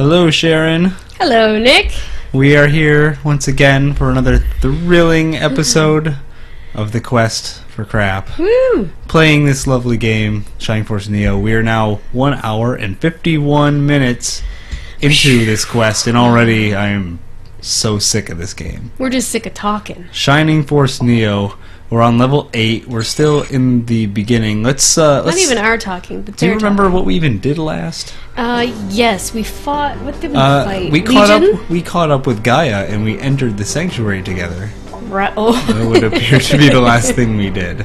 Hello, Sharon. Hello, Nick. We are here once again for another thrilling episode of the quest for crap. Woo! Playing this lovely game, Shining Force Neo. We are now 1 hour and 51 minutes into this quest, and already I am so sick of this game. We're just sick of talking. Shining Force Neo. We're on level 8. We're still in the beginning. Let's Not even our talking, but do you they're remember talking. what we even did last? Yes, we fought. What did we fight? We Legion? caught up with Gaia, and we entered the sanctuary together. Oh. That would appear to be the last thing we did.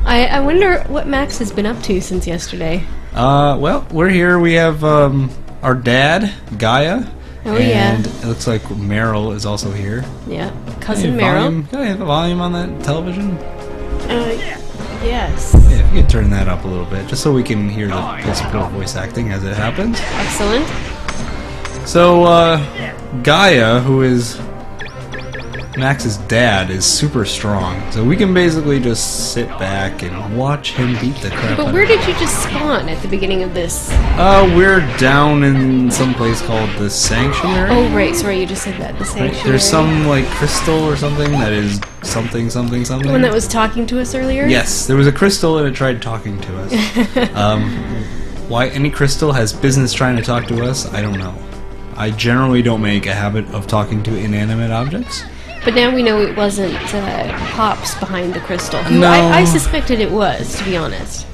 I wonder what Max has been up to since yesterday. Well, we're here. We have our dad, Gaia. Oh, and yeah. it looks like Meryl is also here. Yeah, cousin Hey, Meryl. Can I have a volume on that television? Yes. Yeah, if you could turn that up a little bit, just so we can hear the support voice acting as it happens. Excellent. So, Gaia, who is Max's dad, is super strong. So we can basically just sit back and watch him beat the crap out But of where did you just spawn at the beginning of this? We're down in some place called the Sanctuary. Oh, right. Sorry, you just said that. The sanctuary. Right? There's some, like, crystal or something that is something. The one that was talking to us earlier? Yes, there was a crystal and it tried talking to us. Why any crystal has business trying to talk to us, I don't know. I generally don't make a habit of talking to inanimate objects. But now we know it wasn't Pops behind the crystal. Who No. I suspected it was, to be honest.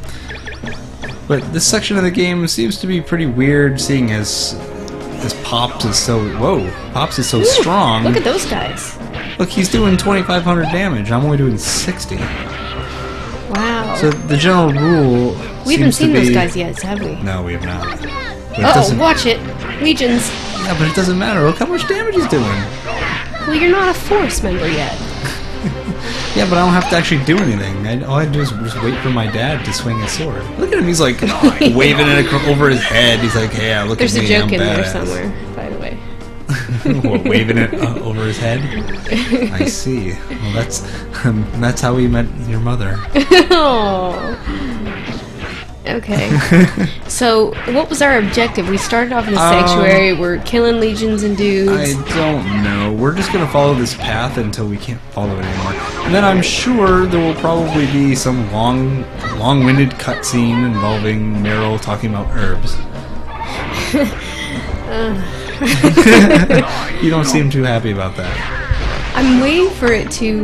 But this section of the game seems to be pretty weird, seeing as Pops is so Pops is so strong. Look at those guys. Look, he's doing 2,500 damage. I'm only doing 60. Wow. So the general rule. We haven't seems to seen those be- guys yet, have we? No, we have not. But it Uh-oh, doesn't- watch it. Legions. Yeah, but it doesn't matter. Look how much damage he's doing. Well, you're not a Force member yet. Yeah, but I don't have to actually do anything. All I do is just wait for my dad to swing his sword. Look at him. He's like waving it over his head. He's like, "Yeah, look There's at a me. joke I'm in there badass." somewhere, by the way. What, waving it over his head? I see. Well, that's how we met your mother. Oh. Okay. So, what was our objective? We started off in the sanctuary. We're killing legions and dudes. I don't know. We're just gonna follow this path until we can't follow it anymore. And then I'm sure there will probably be some long-winded cutscene involving Meryl talking about herbs. You don't seem too happy about that. I'm waiting for it to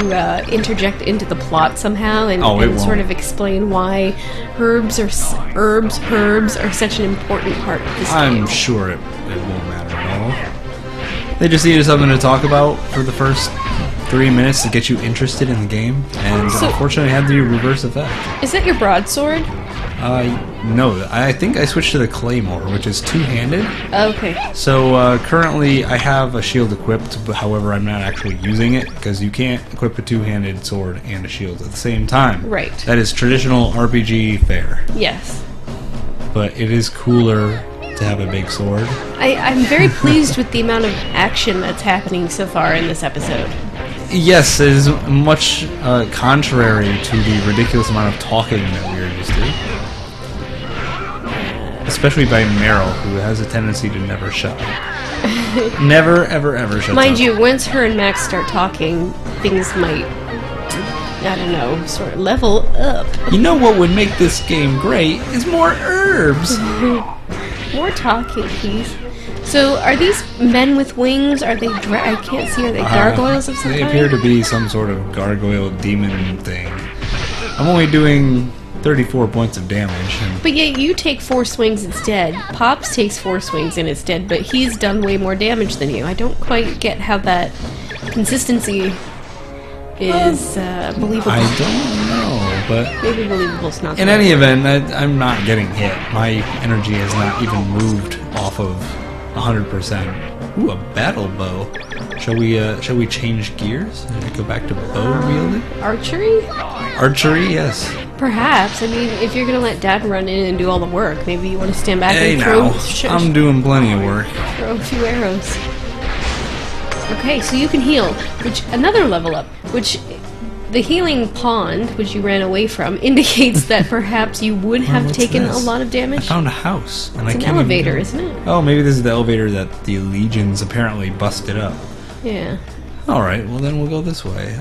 interject into the plot somehow and, Oh, it and sort won't. of explain why herbs are such an important part of this game. I'm sure it won't matter at all. They just needed something to talk about for the first 3 minutes to get you interested in the game, and So- unfortunately had the reverse effect. Is that your broadsword? No, I think I switched to the Claymore, which is two-handed. Okay. So currently I have a shield equipped, but however I'm not actually using it, because you can't equip a two-handed sword and a shield at the same time. Right. That is traditional RPG fare, Yes. but it is cooler to have a big sword. I'm very pleased with the amount of action that's happening so far in this episode. Yes, it is much contrary to the ridiculous amount of talking that we are used to. Especially by Meryl, who has a tendency to never shut up. Never, ever, ever shut up. Mind you, once her and Max start talking, things might, I don't know, sort of level up. You know what would make this game great is more herbs. More talking, please. So, are these men with wings? Are they? I can't see. Are they gargoyles of some They kind? appear to be some sort of gargoyle demon thing. I'm only doing 34 points of damage. And But yet you take 4 swings instead. Pops takes 4 swings and it's dead, but he's done way more damage than you. I don't quite get how that consistency is believable. I don't know, but Maybe believable's not. in the any right word. event, I'm not getting hit. My energy has not even moved off of 100%. Ooh, a battle bow. Shall we change gears and go back to bow wielding? Archery? Archery, yes. Perhaps. I mean, if you're gonna let Dad run in and do all the work, maybe you want to stand back Hey and now, throw I'm doing plenty of work. a few arrows. Okay, so you can heal, which another level up, which the healing pond, which you ran away from, indicates that perhaps you would have what's taken this? a lot of I damage. found a house, and It's I an can't elevator, even isn't it? Oh, maybe this is the elevator that the legions apparently busted up. Yeah. Alright, well then we'll go this way.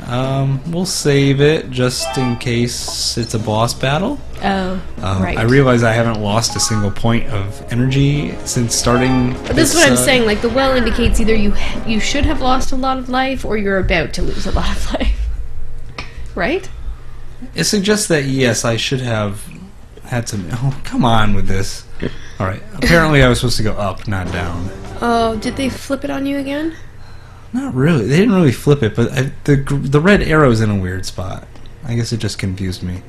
We'll save it just in case it's a boss battle. Oh, right. I realize I haven't lost a single point of energy since starting. But this is what I'm saying. Like, the well indicates either you should have lost a lot of life, or you're about to lose a lot of life. Right? It suggests that, yes, I should have had some... Oh, come on with this. Alright, apparently I was supposed to go up, not down. Oh, did they flip it on you again? Not really. They didn't really flip it, but the red arrow's in a weird spot. I guess it just confused me.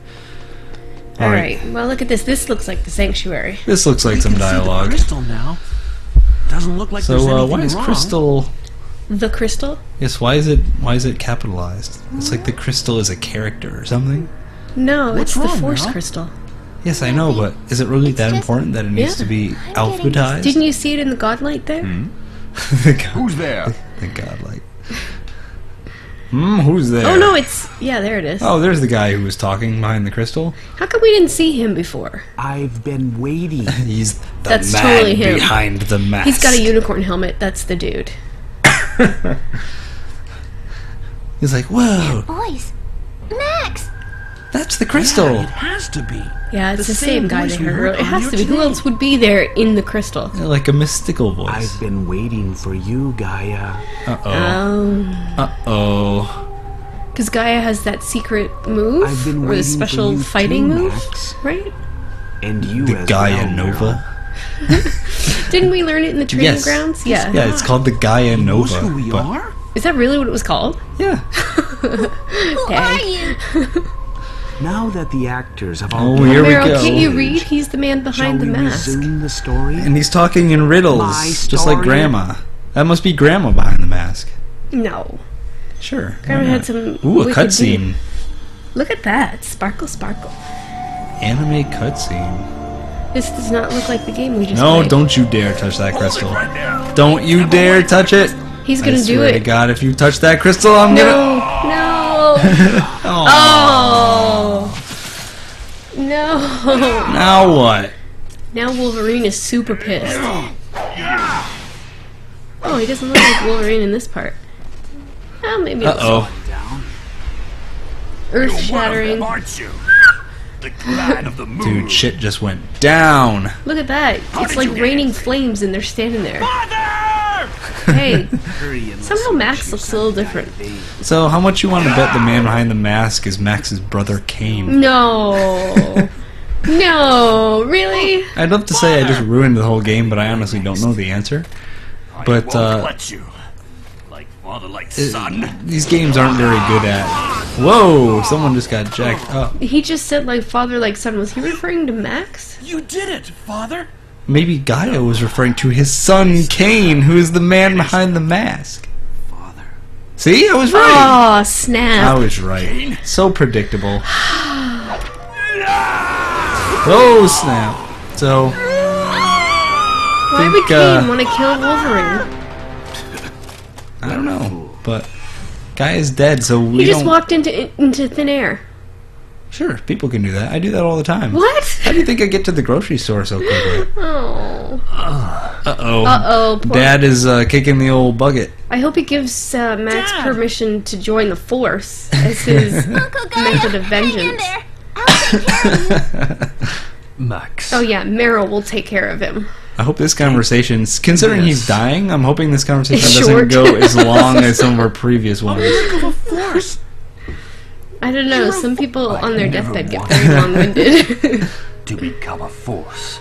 Alright, well look at this. This looks like the sanctuary. This looks like some dialogue. Crystal now. Doesn't look like there's So, anything why is wrong. Crystal... The crystal? Yes, why is it capitalized? It's like the crystal is a character or something? No, What's it's the wrong, force Meryl? crystal. Yes, I know, but is it really that just- important that it needs Yeah. to be getting alphabetized? Didn't you see it in the godlight there? the god, Who's there? the godlight. Who's there? Oh no, it's... Yeah, there it is. Oh, there's the guy who was talking behind the crystal. How come we didn't see him before? I've been waiting. He's the That's man totally him. behind the mask. He's got a unicorn helmet. That's the dude. He's like, whoa, Boys. Max! that's the crystal. Yeah, it has to be. Yeah, it's the, The same same guy voice they we heard heard earlier. It has earlier to be. Who today. else would be there in the crystal? Like a mystical voice. I've been waiting for you, Gaia. Uh-oh. Uh-oh. Because Gaia has that secret move, I've been or waiting the for special you fighting too, move, Max. right? And you The as Gaia well, Nova. Meryl. Didn't we learn it in the training Yes. grounds? Yeah. Yeah, it's called the Gaia Knows Nova. who we but- are? Is that really what it was called? Yeah. Who are you? Now that the actors have Oh, all here we Meryl, go. can't you read? He's the man Shall behind the we mask. resume the story? And he's talking in riddles, My just like story? Grandma. That must be Grandma behind the mask. No. Sure. why Grandma had not? some Ooh, a wicked cutscene. Look at that. Sparkle, sparkle. Anime cutscene. This does not look like the game we just No, played. don't you dare touch that crystal. Don't you dare touch it. He's gonna I do swear to it. God, if you touch that crystal, I'm No. gonna... No. Oh. Oh. No. Now what? Now Wolverine is super pissed. Oh, he doesn't look like Wolverine in this part. Oh, maybe it was Uh-oh. earth-shattering. aren't you? The clan of the moon. Dude, shit just went down. Look at that. It's like raining flames and they're standing there. Father! Hey, Hurry and somehow listen Max to looks a little different. So, how much you want to bet the man behind the mask is Max's brother Kane? No. No, really? I'd love to say I just ruined the whole game, but I honestly don't know the answer. But, let you. Like father, like son. these games aren't very good at... Whoa! Someone just got jacked up. He just said like father, like son. Was he referring to Max? You did it, father. Maybe Gaia was referring to his son Kane, who is the man behind the mask. Father. See? I was right! Oh, snap. I was right. So predictable. Oh, snap. So, Why would think, Kane want to kill Wolverine? I don't know. But Gaia's dead, so we He just don't... walked into thin air. Sure, people can do that. I do that all the time. What? How do you think I get to the grocery store so quickly? Oh. Uh-oh. Uh-oh. Poor... Dad is kicking the old bucket. I hope he gives Max Dad. permission to join the Force as his Uncle Gaia, method of hang in vengeance. there. I'll take care of you. Max. Oh yeah, Meryl will take care of him. I hope this conversation, considering he's Yes. dying, I'm hoping this conversation It's doesn't short. go as long as some of our previous ones. Of a force. I don't know, some people I on their never deathbed get wanted very long-winded. To become a force.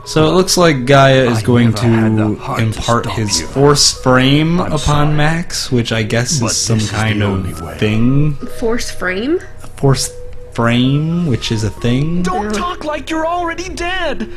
So it looks like Gaia is I going never had the to heart to impart stop his you. force frame I'm upon sorry. Max, which I guess But is some this is the kind only of way. thing. Force frame? Force frame, which is a thing. Don't talk like you're already dead.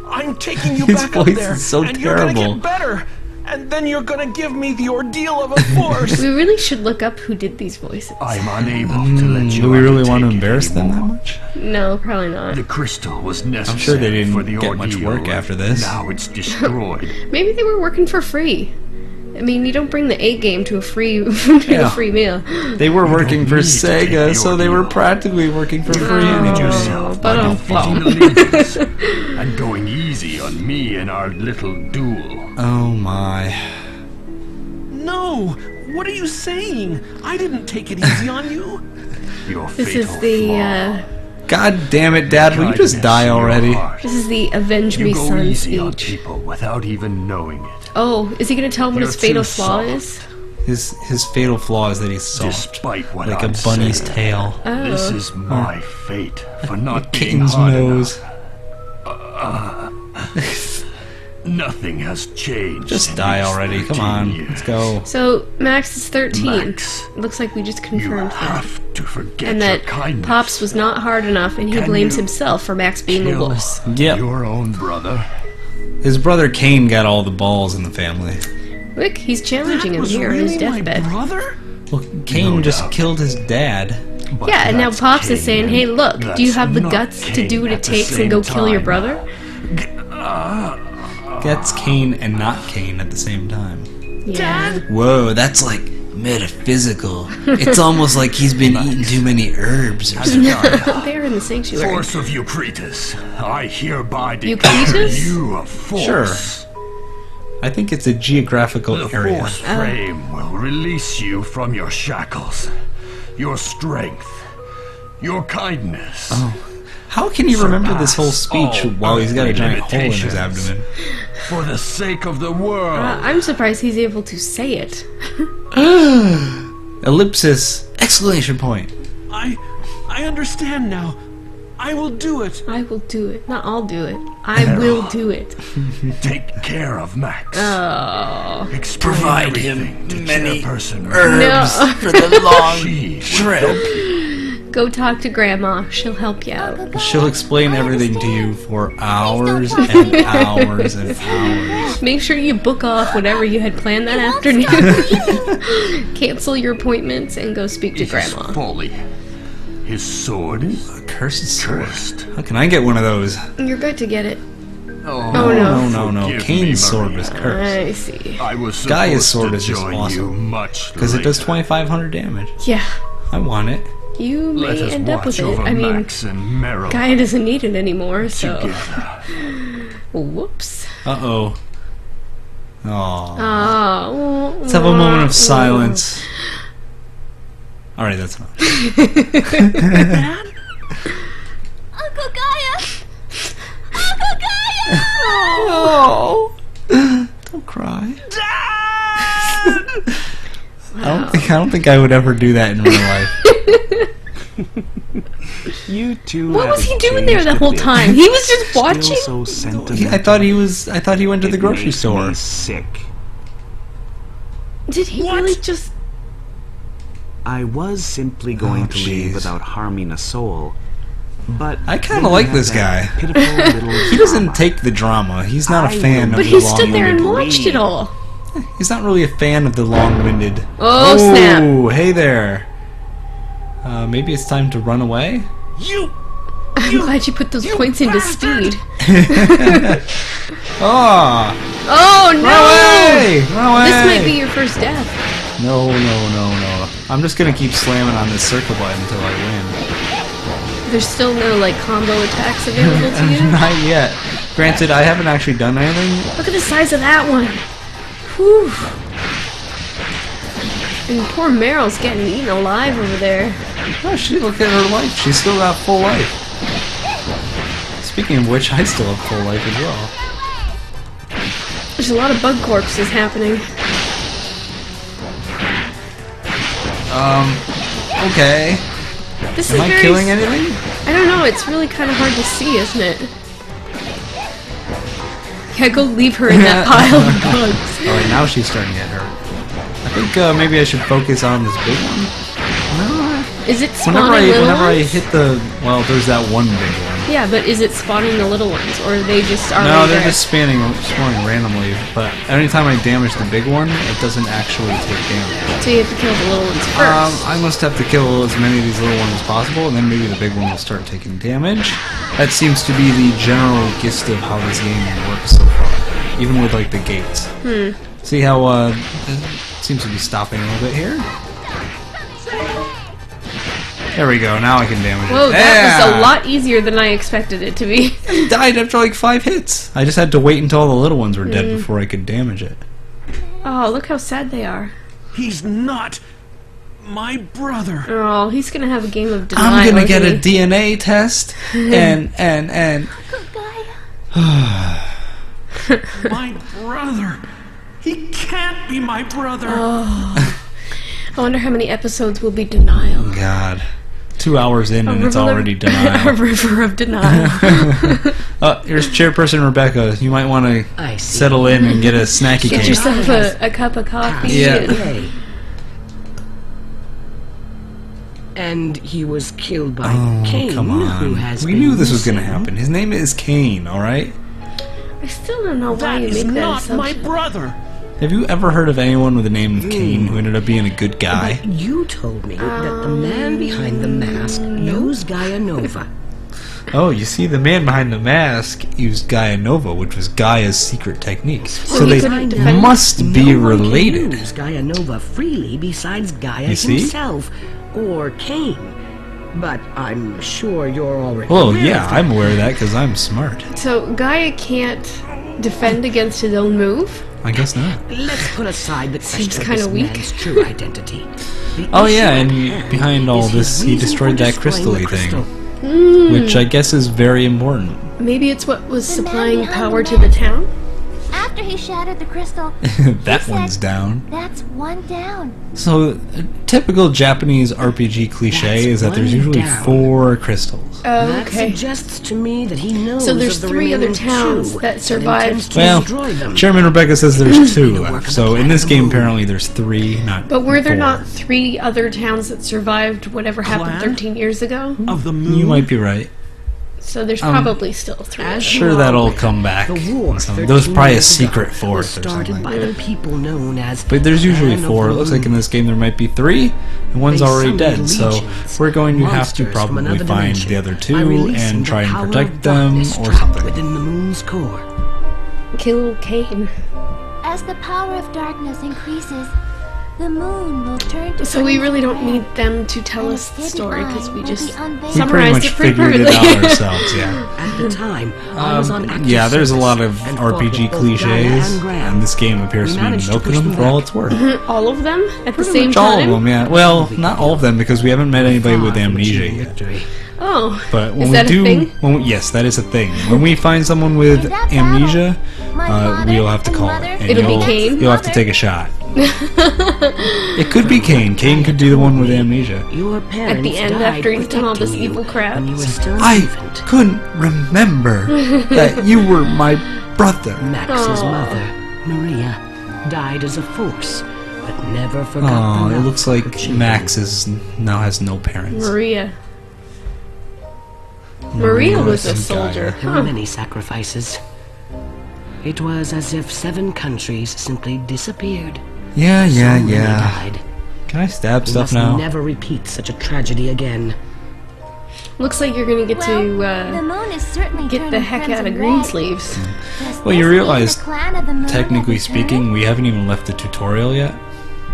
I'm taking you His back up voice there, is so and you're gonna terrible. get better. And then you're gonna give me the ordeal of a force. We really should look up who did these voices. I'm unable to let you. Do we really want to undertake it embarrass them that anymore. much? No, probably not. The crystal was necessary sure they didn't for the get much ordeal, work after this. Now it's destroyed. Maybe they were working for free. I mean, you don't bring the 8 game to a free a free meal. They were working for need to take Sega, the so they were ordeal. practically working for free. Defended anyway. yourself but by I'm defeating the legions and going easy on me in our little duel. Oh my. No! What are you saying? I didn't take it easy on you. Your This fatal is the flaw. God damn it, Dad, will you just Kindness die in your already? heart. this is the Avenge You Me go Son easy on speech. people without even knowing it. Oh, is he gonna tell him what You're his fatal too flaw soft. is? His fatal flaw is that he's soft. Despite what Like I'm a bunny's saying, tail. Oh. this is my fate for not being Kitten's hard nose. enough. Nothing has changed. Just in die these already. Come 13 on, years. let's go. So Max is 13. Max, Looks like we just you confirmed that. have to forget And your that kindness. Pops was not hard enough, and he Can blames you himself for Max being a Kill wuss. Yep. your own brother. His brother Cain got all the balls in the family. Look, he's challenging That him was here on his really my deathbed. brother? Well, Cain No just doubt. killed his dad. But Yeah, and now that's Pops is Cain, saying, hey, and look, do you that's have the not guts to Cain do what at it the takes and same go kill your time. brother? That's Cain and not Cain at the same time. Yeah. Whoa, that's like metaphysical. It's almost like he's been eating too many herbs or something. They're in the sanctuary. Force of Eucritus, I hereby declare Euclides? you a force. Sure. I think it's a geographical The area. force frame will release you from your shackles, your strength, your kindness. Oh. How can he remember this whole speech Surpass while he's got a all giant hole in his limitations. abdomen? For the sake of the world. I'm surprised he's able to say it. Ellipsis! Exclamation point. I understand now. I will do it. I will do it. Not I'll do it. I will do it. Take care of Max. Oh. Explain Provide everything him to many Chairperson herbs No. for the long She will trip. help you. Go talk to Grandma. She'll help you out. She'll explain everything to you for hours and hours and hours. Make sure you book off whatever you had planned that afternoon. Cancel your appointments and go speak to It is Grandma. folly. His sword is A cursed sword. cursed. How can I get one of those? You're about to get it. Oh, No. forgive Cain's me, sword Maria. was cursed. I see. I was Gaia's supposed sword to is just join awesome. you much Because it does later. 2,500 damage. Yeah. I want it. You Let may us end up watch with it. over I mean, Max and Meryl Gaia doesn't need it anymore, so. together. Whoops. Uh-oh. Aw. Oh. Let's have a moment of silence. Alright, that's enough. Uncle Gaia! Uncle Gaia! Oh. Don't cry. I don't think I would ever do that in real life. You two. What was he haven't doing there changed the a whole bit. time? He was just Still watching? so sentimental. I thought he went to the It grocery makes store. me sick. Did he really just... I was simply going to leave jeez. without harming a soul, but I kinda then like you this have that guy. Pitiful little He doesn't drama. take the drama. He's not a I fan will- of But the he stood there and long-winded. watched it all. He's not really a fan of the long-winded. Oh, snap. Hey there. Maybe it's time to run away? I'm glad you put those points into speed. Ah! Oh, Run no! away! Run away! This might be your first death. No. I'm just gonna keep slamming on this circle button until I win. There's still no, like, combo attacks available to you? Not yet. Granted, I haven't actually done anything. Look at the size of that one. Whew. And poor Meryl's getting eaten alive over there. Oh, look at her life. She's still got full life. Speaking of which, I still have full life as well. There's a lot of bug corpses happening. Okay. This Am is I very... killing anything? I don't know, it's really kind of hard to see, isn't it? Yeah, go leave her in that pile of bugs. Alright, now she's starting to get hurt. I think maybe I should focus on this big one. Is it Whenever spawning little I ones? hit the... Well, there's that one big one. Yeah, but is it spawning the little ones, or are they just already No, they're there? just spawning randomly, but anytime I damage the big one, it doesn't actually take damage. So you have to kill the little ones first. I must have to kill as many of these little ones as possible, and then maybe the big one will start taking damage. That seems to be the general gist of how this game works so far, even with like the gates. See how it seems to be stopping a little bit here. There we go. Now I can damage it. Whoa, that was a lot easier than I expected it to be. It died after like 5 hits. I just had to wait until all the little ones were dead before I could damage it. Oh, look how sad they are. He's not my brother. Oh, he's gonna have a game of denial. I'm gonna get a isn't he? DNA test and My brother. He can't be my brother. I wonder how many episodes will be denial. God. 2 hours in and it's already a denial. river of denial. Here's Chairperson Rebecca. You might want to settle in and get a snacky Get cake. yourself a cup of coffee. Yeah. And he was killed by Oh, Cain, come who on. has We been knew this was going to missing. happen. His name is Cain, alright? I still don't know why That you is make that not my assumption. brother. Have you ever heard of anyone with the name of Cain who ended up being a good guy? But you told me that the man behind the mask used Gaia Nova. Oh, you see, the man behind the mask used Gaia Nova, which was Gaia's secret technique. So he they couldn't defend- must be No one can related. use Gaia Nova freely besides Gaia You see? himself or Cain. But I'm sure you're already Well, aware yeah, of that. I'm aware of that because I'm smart. So Gaia can't defend against his own move? I guess not. Let's put aside the Seems question of kinda this weak. man's true identity. The Oh issue yeah, at and hand behind all is his this, he reason destroyed for that destroying crystal-y the thing, which I guess is very important. Maybe it's what was The man supplying behind power the to the mask. town? After he shattered the crystal, That he one's said, down. "That's one down." So, a typical Japanese RPG cliche That's is that there's one usually down. 4 crystals. Oh, That okay. suggests to me that he knows So there's of the 3 other remaining towns 2 that and survived. intends to Well, destroy them. Chairman Rebecca says there's 2 The work left. of So the in this Planet game, Moon. apparently there's 3, not But were there 4. not 3 other towns that survived whatever happened Clan? 13 years ago? Of the moon. You might be right. So there's probably still 3. as Sure, you that'll are, come back. The war There was 13 probably a years secret ago 4th was or started something. by the people known as But there's usually Man of 4. It the looks like in Moon. this game there might be 3, and one's They already summoned dead. So legions, we're going to have to monsters from probably another find dimension, the other by 2 releasing and the try and power of protect them darkness or trapped something. within the moon's core. Kill Cain. As the power of darkness increases, the moon will turn to So we really don't crimson need red, them to tell and us its the hidden story eye because we will just be unveiled. We pretty summarized much it pretty figured it perfectly. out ourselves, yeah. At the time, I was on active Yeah, there's a service lot of and fought with RPG both Gaia cliches, and Gram. and this game appears We to be managed to milking push them them for all back. it's worth. All of them at the Pretty same much all time? of them, yeah. Well, not all of them because we haven't met anybody with Far from amnesia achieving yet. victory. Oh, But when is we that do, a thing? yes, that is a thing. When we find someone with In that amnesia, battle, my father we'll have to and call mother it, and It'll be you'll, Cain? you'll have to take a shot. It could be Cain. Cain could be the one with amnesia. Your parents At the end, died after he's done all this protecting you evil crap. when you were still an I infant. couldn't remember that you were my brother. Max's Aw. mother, Maria, died as a force, but never forgot Oh, the it love looks for her like children. Max now has no parents. Maria. Maria was a and soldier. Gaia. There were many sacrifices. It was as if 7 countries simply disappeared. Yeah, yeah, So many yeah. died. Can I stab We stuff must now? never repeat such a tragedy again. Looks like you're gonna get Well, to the moon is certainly get the turning heck out of crimson red. Greensleeves. Does Well, you this mean realize, the clan of the moon will technically return? speaking, we haven't even left the tutorial yet.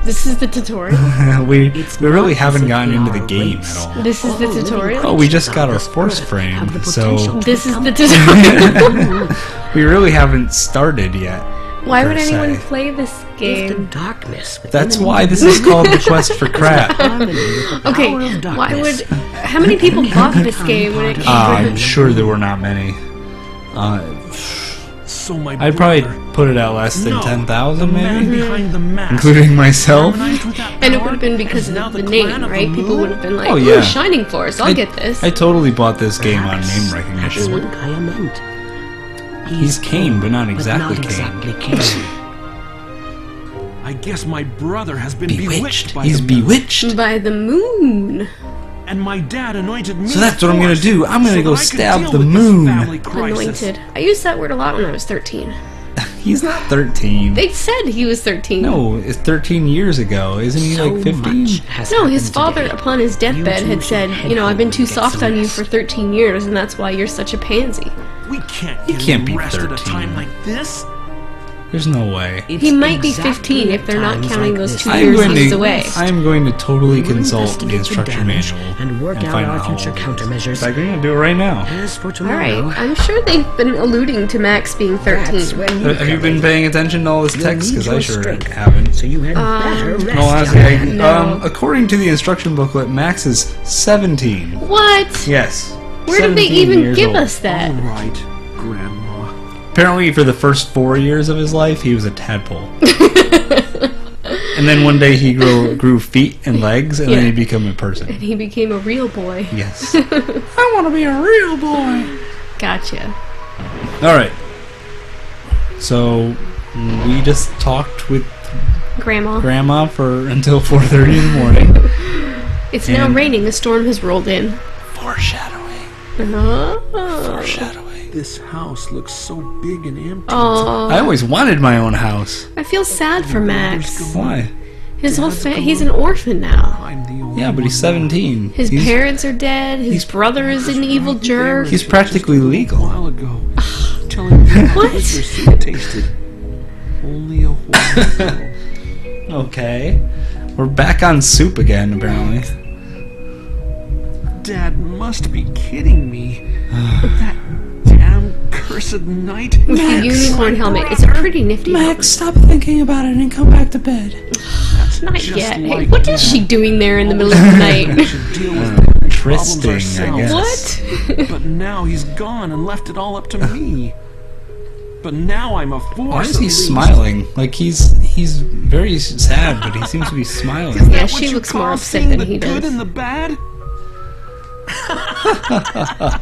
This is the tutorial. we It's really not haven't as if gotten we into are the a game race. at all. This is the tutorial. Oh, we just got our This force Earth frame, have the so potential to This is the become- tutorial. we really haven't started yet. Why per would anyone se. play this If the game? darkness within That's the why moon this is called the quest for crap. harmony with the Okay, power of why darkness. would... How many people bought this game when it came out? I'm sure there were not many. So my I'd probably brother. put it at less than No, 10,000 the man maybe? behind the mask. Including myself? Harmonized with that And it power would have been because is now of the clan name, of right? the People moon? would have been like, Oh, ooh, yeah. Shining Force, I'll get this. I totally bought this game on Perhaps name That's recognition. what Gaia meant. He's Cain, but not exactly but not Cain. exactly Cain. I guess my brother has been Bewitched. by He's the moon. bewitched. By the moon. And my dad anointed me. So that's what I'm gonna force do. I'm gonna so go that I could stab deal the with this moon. family crisis. Anointed. I used that word a lot when I was 13. He's not 13. They said he was 13. No, it's 13 years ago. Isn't he So like 15? much has No, his happened father, today. upon his deathbed, You had two said, should you know, head I've been home too and get soft some on you rest. for 13 years, and that's why you're such a pansy. We can't He get can't any be rest at a 13. time like this. There's no way. It's He might be exactly 15 if they're not times counting like those this 2 that years going he's to, away. I am going to totally we'll consult the investigate instruction damage manual and work out find our out future all of this. countermeasures. In fact, I'm going to do it right now. As for tomorrow, Alright, I'm sure they've been alluding to Max being 13. that's when you Have you been paying attention to all this You'll text? need Because I your sure strength. haven't. So you had better rest. No, young honestly, man. No. according to the instruction booklet, Max is 17. What? Yes. Where did they 17 even years give old. us that? All right, Grandma. Apparently, for the first 4 years of his life, he was a tadpole. And then one day he grew feet and legs, and then he became a person. And he became a real boy. Yes. I want to be a real boy. Gotcha. Alright. So, we just talked with Grandma. Grandma for until 4:30 in the morning. It's now And- raining. A storm has rolled in. Foreshadowing. Oh. Foreshadowing. This house looks so big and empty. Oh. I always wanted my own house. I feel sad for Max. Why? His whole he's an orphan now. I'm the only Yeah, but he's 17. His he's, parents are dead. His brother is an evil jerk. He's practically a legal. while ago, telling me how What? good your soup tasted. Only a while ago. Okay. We're back on soup again, apparently. Dad must be kidding me. That damn cursed night. With the unicorn helmet. It's a pretty nifty helmet. stop thinking about it and come back to bed. That's Not just yet. Hey, like what is she doing there in the middle of the We night? should deal with the problems Tristing, I ourselves. guess. What? But now he's gone and left it all up to me. But now I'm a force. Why is at he least. smiling? Like he's very sad, but he seems to be smiling. Is that Yeah, what she you looks call more upset seeing than the he good does. and the bad?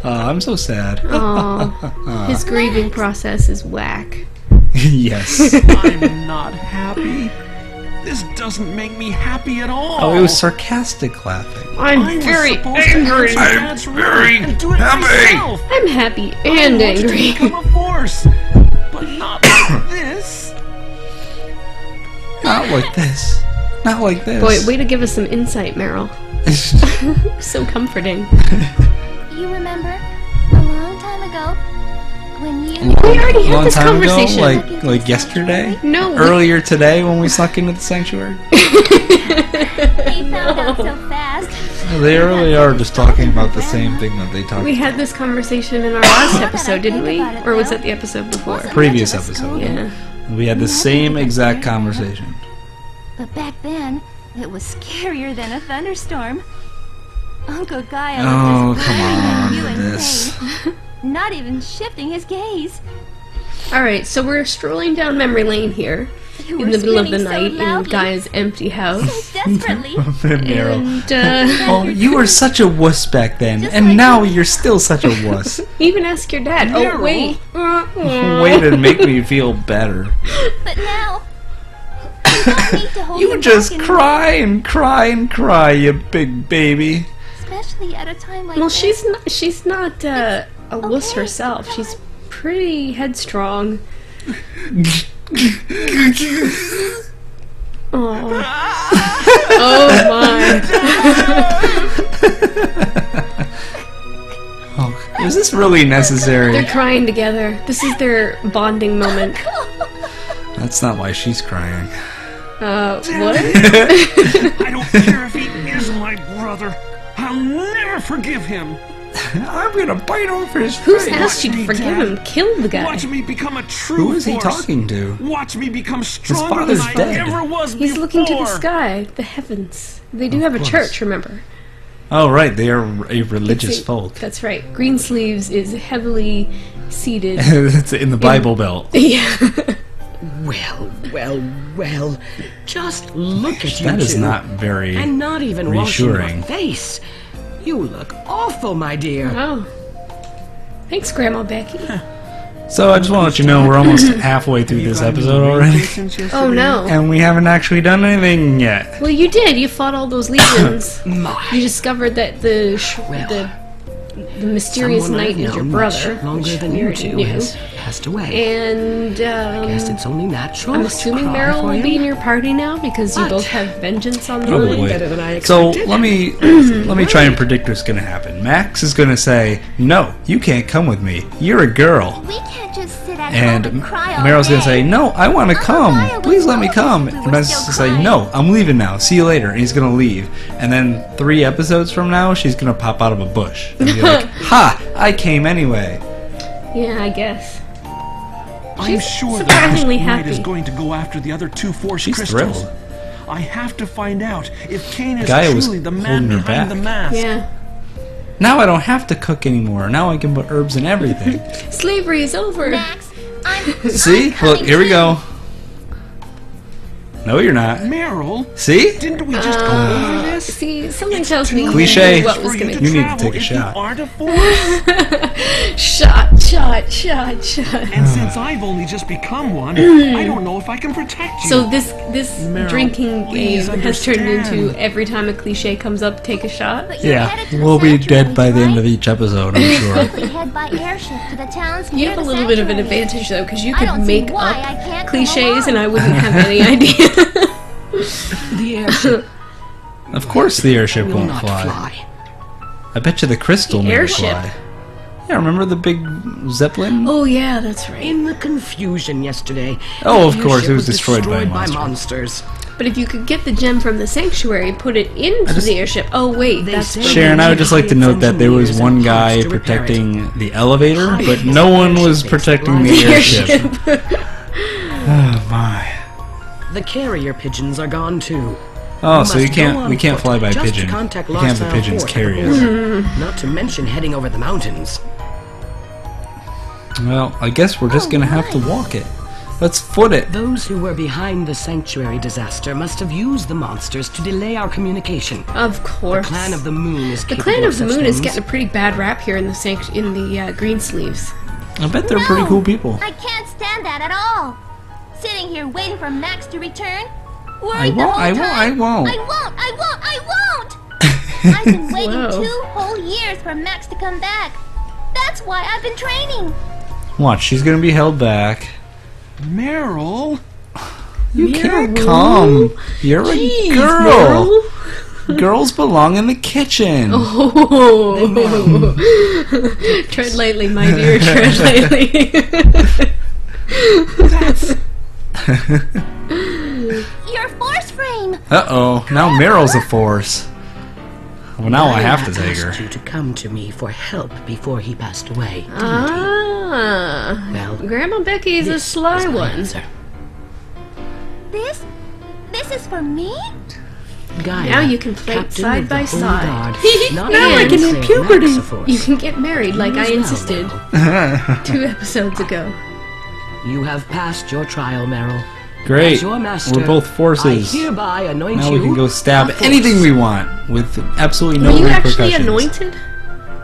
I'm so sad. Oh, his grieving process is whack. Yes. I'm not happy. This doesn't make me happy at all. Oh, it was sarcastic laughing. I'm I was very supposed to angry. answer Dad's ring and do it myself. I'm happy I and want you to angry. become a force, but not like this. Not like this. Not like this. Boy, way to give us some insight, Meryl. So comforting. You remember a long time ago when you We already had Long this time ago, conversation. like yesterday? No, we- Earlier today when we snuck into the sanctuary? they found out so fast. They really are just talking about the same thing that they talked We had this conversation in our last episode, didn't we? Or was that the episode before? previous episode. Yeah. We had the same exact conversation. But back then, it was scarier than a thunderstorm. Uncle Gaia Oh, was just come glaring at on you with in this. pain, not even shifting his gaze. Alright, so we're strolling down memory lane here You in were the middle of the screaming so night in loudly, Gaia's empty house. so desperately. Meryl. And Oh, you were such a wuss back then, Just and like now you. you're still such a wuss. even ask your dad. Oh, wait. Way to make me feel better. But now, you don't need to hold You him just back cry and cry and cry, you big baby. especially at a time like Well, this. she's not a wuss Okay. herself. She's pretty headstrong. Oh. Oh my. Oh, is this really necessary? They're crying together. This is their bonding moment. That's not why she's crying. What? I don't care if he is my brother. I'll never forgive him. I'm gonna bite over his Who's face. asked you to forgive him? Kill the guy. Watch me become a true Who is he force. talking to? Watch me become stronger father's than I dead. ever was He's before. looking to the sky, the heavens. They do have a course. church, remember? Oh, right, they are a religious folk. That's right. Greensleeves is heavily seated. It's in the Bible Belt. Yeah. Well, well, well. Just look at you That is two. not very And not even washing reassuring. your face. You look awful, my dear. Oh. Thanks, Grandma Becky. So I just want to let you know we're almost halfway through this episode already. Oh no. And we haven't actually done anything yet. Well, you did. You fought all those legions. My. You discovered that the mysterious Someone knight I've is your known brother, much longer which than we you already two knew. has passed away. And Guess it's only natural. I'm to assuming cry Meryl for will him. be in your party now because you But- both have vengeance on the Oh, mind. boy. Better than I So expected. let me try and predict what's gonna happen. Max is gonna say, "No, you can't come with me. You're a girl." We can't just sit And home and cry all Meryl's gonna day. say, "No, I want to Gaia come. would Please let me know come." if we And were Vanessa's still gonna say, "No, I'm leaving now. See you later." And he's gonna leave. And then 3 episodes from now, she's gonna pop out of a bush and be like, "Ha! I came anyway." Yeah, I guess. I'm She's sure the surprisingly First Knight is happy. going to go after the other 2 Force She's crystals. thrilled. I have to find out if Kane is Gaia was truly the man holding her behind the back. mask. Yeah. Now I don't have to cook anymore. Now I can put herbs in everything. Slavery is over. Max, See? I'm Look, coming here we too. go. No, you're not. Meryl, See? didn't we just go over this? See, something tells me Cliche. what was For gonna you You need to travel take a if shot. You aren't a Force. shot. And since I've only just become one, I don't know if I can protect you. So this Meryl, drinking game please has turned understand. into every time a cliche comes up, take a shot. But you're Yeah, headed to the we'll be sanctuary, dead by the end of right? each episode, I'm sure. Simply head by airship to the towns You near have a the little bit of an sanctuary. advantage though, because you I could don't see make why up I can't come cliches, and along. I wouldn't have any idea. The airship Of course the airship will won't not fly. fly. I bet you the crystal The made it airship? fly. Yeah, remember the big Zeppelin? Oh yeah, that's right. In the confusion yesterday, Oh, the of course, airship it was destroyed by a monster. monsters. But if you could get the gem from the sanctuary, put it into the airship. Oh wait, They that's say- Sharon, I would just like to note that there was one guy Engineers and parts to repair protecting the elevator, High but no one was airship protecting the exploded. airship. Oh my. The carrier pigeons are gone too. Oh, You so you must go can't on we can't foot fly by just to pigeon. You contact can't have the Lost pigeons Isle carry Fort. us. Not to mention heading over the mountains. Well, I guess we're just gonna have to walk it. Let's foot it. Those who were behind the sanctuary disaster must have used the monsters to delay our communication. Of course. Clan of the Moon is The capable Clan of the such Moon is things. getting a pretty bad rap here in the Greensleeves. I bet they're pretty No, cool people. I can't stand that at all. Sitting here waiting for Max to return. I Worried the won't, whole I won't, time. I won't. I won't. I've been waiting Whoa. 2 whole years for Max to come back. That's why I've been training. Watch, she's gonna be held back. Meryl, You can't come. You're a girl. Girls belong in the kitchen. Oh, tread lightly, my dear, tread lightly. Your force frame. Uh-oh, now Meryl's a force. Well, now I have to Gaia take her. asked you to come to me for help before he passed away. Ah, Well, Grandma Becky's a this sly is my one. answer. This is for me? Gaia, Now you can play captain side of the by Holy side. Guard, not Now I even can Saint hit puberty. Maxiforce. You can get married like You I as well, insisted Meryl. 2 episodes ago. You have passed your trial, Meryl. Great. As your master, We're both forces. I hereby anoint Now you we can go stab a force. anything we want with absolutely no Were you repercussions. actually anointed?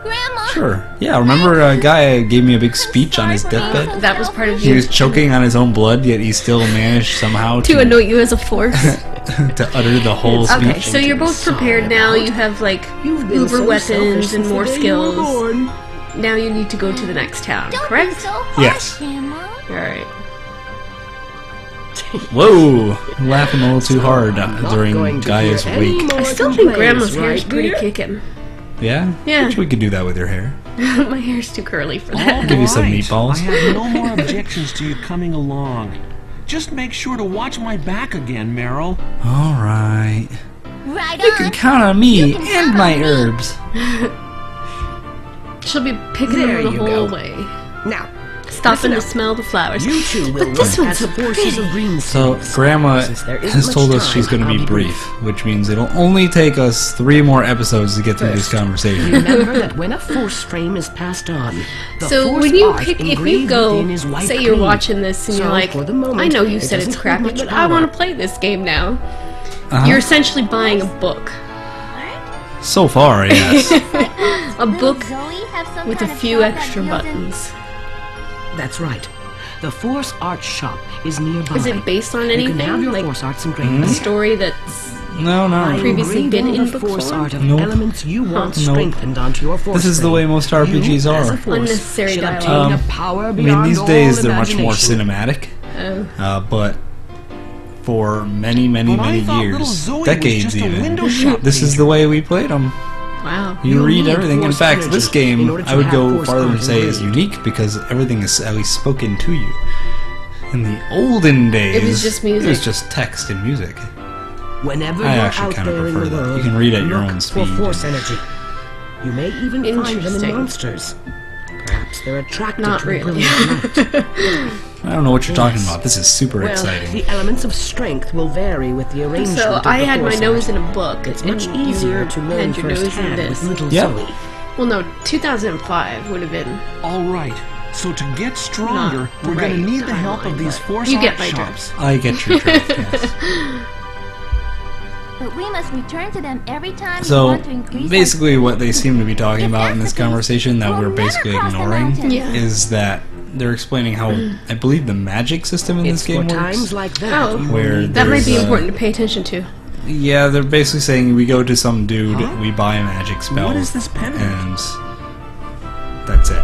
Grandma. Sure. Yeah, remember Gaia gave me a big speech on his deathbed? That was part of He you. was choking on his own blood, yet he still managed somehow To anoint you as a force. to utter the whole speech. Okay, so you're both prepared now. You have like You've been uber so weapons selfish and since more the day you were skills. born. Now you need to go to the next town, Don't be correct? so harsh, Yes. Grandma. Alright. Whoa! I'm laughing a little too hard Not during going to Gaia's hear any wake. more I still think complaints, Grandma's hair is right, pretty dear? kicking. Yeah? Yeah. Wish we could do that with your hair. My hair's too curly for that. Give you some Alright, meatballs. I have no more objections to you coming along. Just make sure to watch my back again, Meryl. Alright. Right You can on. count on me You can and count my on me. herbs. She'll be picking There them the you whole go. way. Now, Stopping to listen up. smell the flowers. You two will But this work one's as so forces pretty. of green So, slaves. Grandma Since there isn't has much told us time, she's going to I'll be brief, which means it'll only take us 3 more episodes to get through this First, conversation. Remember that when a force frame is passed on, the So force when you art pick, if you engraved go, within is wiped say you're clean. watching this and you're So, like, for the moment, I know you it said it's doesn't crappy, hold but much I want power. to play this game now. Uh-huh. You're essentially buying a book. So far, yes. A book Zoe have some with a kind of few shop that extra deals in- buttons. That's right. The Force Art Shop is nearby. Is it based on You can have anything? your Like Force Arts a engraved. story that's... No, By no. previously been engraving in the book Force form? art of Nope. elements you want Nope. strengthened onto your Force This is the frame. way most RPGs You, as a are. Force, Unnecessary shall dialogue. obtain a power I mean, beyond these all days they're much more imagination. cinematic. Oh. But for many, many, But I many thought little years, Zoe was decades just a even, window shop this is the way we played them. Wow. You You'll read need everything. In force fact, energy this in game, order to I would have go force farther and quantum say is rage. unique because everything is at least spoken to you. In the olden days, It was just music. It was just text and music. Whenever I you're actually out kinda there in prefer the that. world, You can read at your look own for speed. force energy. You may even find them in Interesting. monsters. Perhaps they're attracted Not to really. brilliant light. I don't know what you're talking Yes. about. This is super Well, exciting. the elements of strength will vary with the arrangement So of I the had my force nose in energy. a book. It's and much you easier to learn had your nose in firsthand this. with little Yep. Zoe. Well, no, 2005 would have been. All right. So to get stronger, Not we're going right to need the help timeline, of these but force you art get my shops. drift. I get your drift, yes. But we must return to them every time we So, want to increase basically what they seem to be talking If about in that's this the case, conversation that we'll we're never basically cross the ignoring mountains. Yeah. is that they're explaining how, I believe, the magic system in It's this game for works. times like that. Oh. you will Where need That might be There's, important to pay attention to. Yeah, they're basically saying we go to some dude, Huh? we buy a magic spell, What is this pendant? and that's it.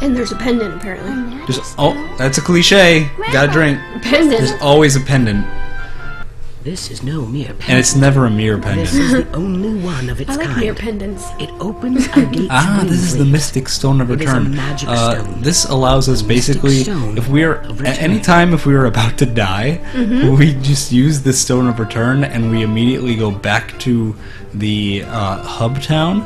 And there's a pendant, apparently. Just that's a cliche. Gotta drink. Pendant. There's always a pendant, This is no mere pendant. and it's never a mere This pendant. is the only one of its I like kind. mere pendants. It opens a gate. This is the Mystic Stone of It is a Return. magic stone. This allows us Mystic basically, Stone if we're of at Return. any time if we were about to die, we just use the Stone of Return and we immediately go back to the hub town,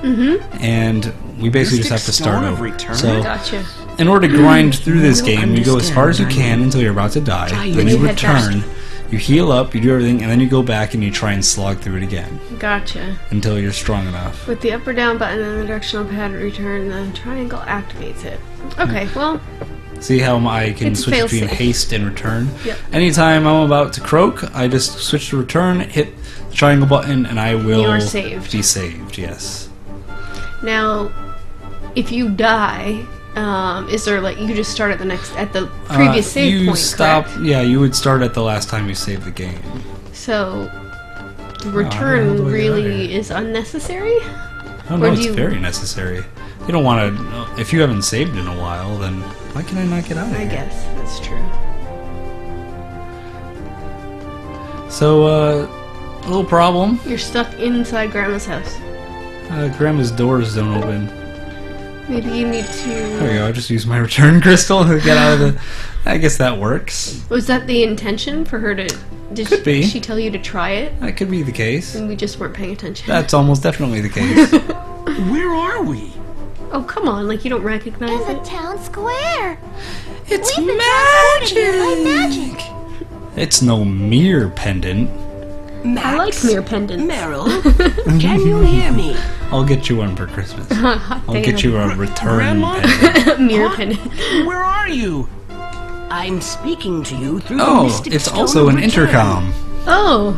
and we basically just Mystic have to start Stone of over. Return? So, Gotcha. in order to grind through this You game, you go as far as you understand, can right? until you're about to die. Try Then you you head back. return, you heal up, you do everything, and then you go back and you try and slog through it again Gotcha. until you're strong enough. With the up or down button and the directional pad return, the triangle activates it. Okay, well, See how I can It's switch between fail-safe. haste and return? Yep. Anytime I'm about to croak, I just switch to return, hit the triangle button, and I will You're saved. be saved, yes. now, if you die, is there like you just start at the previous save you point? stop. Correct? Yeah, you would start at the last time you saved the game. So, the how return do I get out of really here? is unnecessary. Oh Or no, do it's you- very necessary. You don't want to. If you haven't saved in a while, then why can I not get out of I here? guess that's true. So, a little problem. You're stuck inside Grandma's house. Grandma's doors don't open. Maybe you need There to. we go. I just used my return crystal to get out of the. I guess that works. Was that the intention for her to? Did Could be. she tell you to try it, That could be the case. and we just weren't paying attention? That's almost definitely the case. Where are we? Oh come on! Like you don't recognize In the it? town square. It's We've been transported here by magic. It's no mere pendant. Max, I like mere pendants. Meryl, can you hear me? I'll get you one for Christmas. I'll get you a return Grandma? pendant. Mere Huh? pendant. Where are you? I'm speaking to you through the Oh, Mystic it's Stone also of an Return. intercom. Oh,